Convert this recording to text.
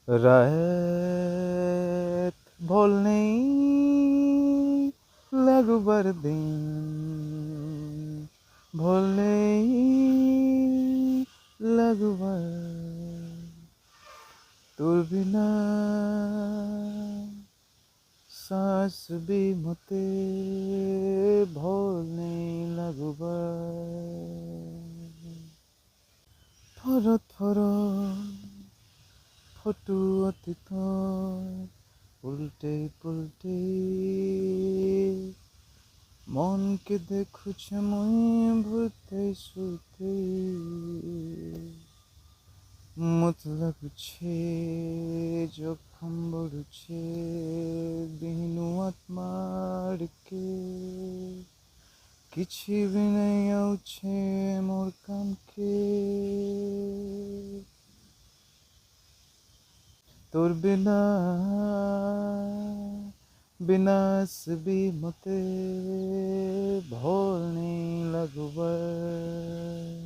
रात भोल नहीं लगबर दिन भोल नहीं लगबर তোর বিনা सांस भी मते भोल नहीं लगबर थर थर ফটো অতীতৰ উল্টে পুল্টে মনকে দেখুছে মই ভূতে সুতে ମତେ ଲାଗୁଛି ଜଖମ ବଢ଼ୁଛି ଦିନୁ ଆତ୍ମା ଆଡ଼କେ କିଛି ବି ନାହିଁ ଆଉଛେ ମୋର୍ କାମକେ তোর বিনা বিনাশ भी মতে ভোল नहीं लगबर